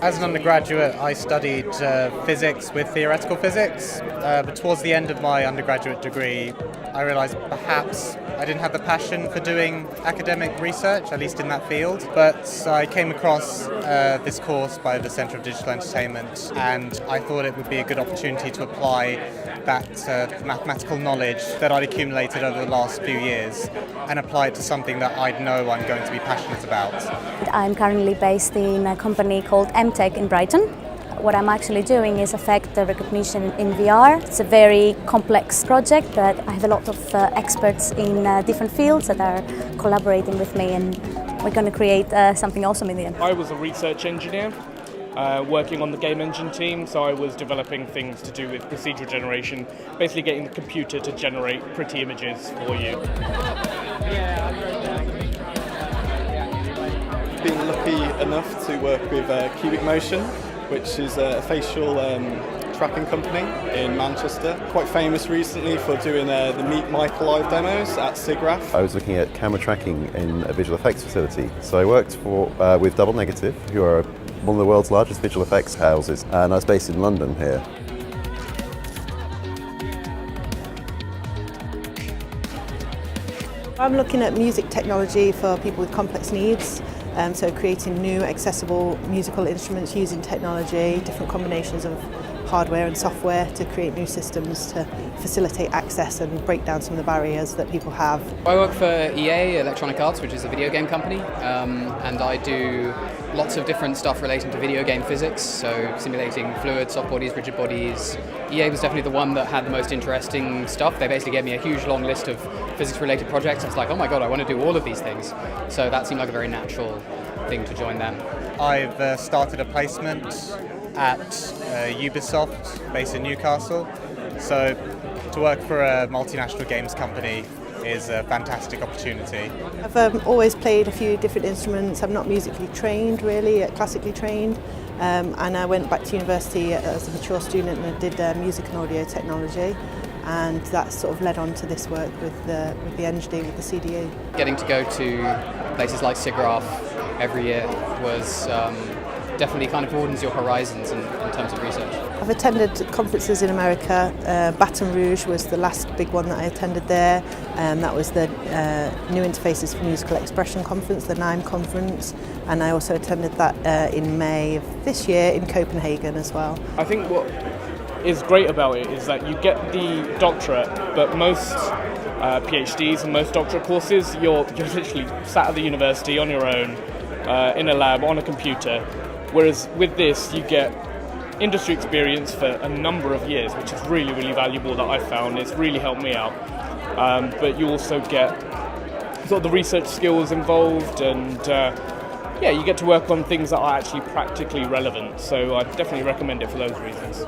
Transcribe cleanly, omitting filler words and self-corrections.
As an undergraduate, I studied physics with theoretical physics, but towards the end of my undergraduate degree, I realised perhaps I didn't have the passion for doing academic research, at least in that field. But I came across this course by the Centre of Digital Entertainment, and I thought it would be a good opportunity to apply that mathematical knowledge that I'd accumulated over the last few years and apply it to something that I know I'm going to be passionate about. I'm currently based in a company called MTech in Brighton. What I'm actually doing is affect recognition in VR. It's a very complex project, but I have a lot of experts in different fields that are collaborating with me, and we're going to create something awesome in the end. I was a research engineer working on the game engine team, so I was developing things to do with procedural generation, basically getting the computer to generate pretty images for you. Been lucky enough to work with Cubic Motion, which is a facial tracking company in Manchester. Quite famous recently for doing the Meet Michael live demos at SIGGRAPH. I was looking at camera tracking in a visual effects facility. So I worked with Double Negative, who are one of the world's largest visual effects houses, and I was based in London here. I'm looking at music technology for people with complex needs. So creating new accessible musical instruments using technology, different combinations of hardware and software to create new systems to facilitate access and break down some of the barriers that people have. I work for EA, Electronic Arts, which is a video game company, and I do lots of different stuff relating to video game physics, so simulating fluids, soft bodies, rigid bodies. EA was definitely the one that had the most interesting stuff. They basically gave me a huge long list of physics-related projects. I was like, oh my god, I want to do all of these things. So that seemed like a very natural thing to join them. I've started a placement at Ubisoft, based in Newcastle. So to work for a multinational games company is a fantastic opportunity. I've always played a few different instruments. I'm not musically trained really, classically trained, and I went back to university as a mature student and did music and audio technology, and that sort of led on to this work with the NGD, with the CDE. Getting to go to places like SIGGRAPH every year was definitely kind of broadens your horizons in terms of research. I've attended conferences in America. Baton Rouge was the last big one that I attended there. That was the New Interfaces for Musical Expression conference, the NIME conference, and I also attended that in May of this year in Copenhagen as well. I think what is great about it is that you get the doctorate, but most PhDs and most doctorate courses, you're literally sat at the university on your own, in a lab, on a computer, whereas with this you get industry experience for a number of years, which is really, really valuable that I've found. It's really helped me out. But you also get sort of the research skills involved, and yeah, you get to work on things that are actually practically relevant. So I definitely recommend it for those reasons.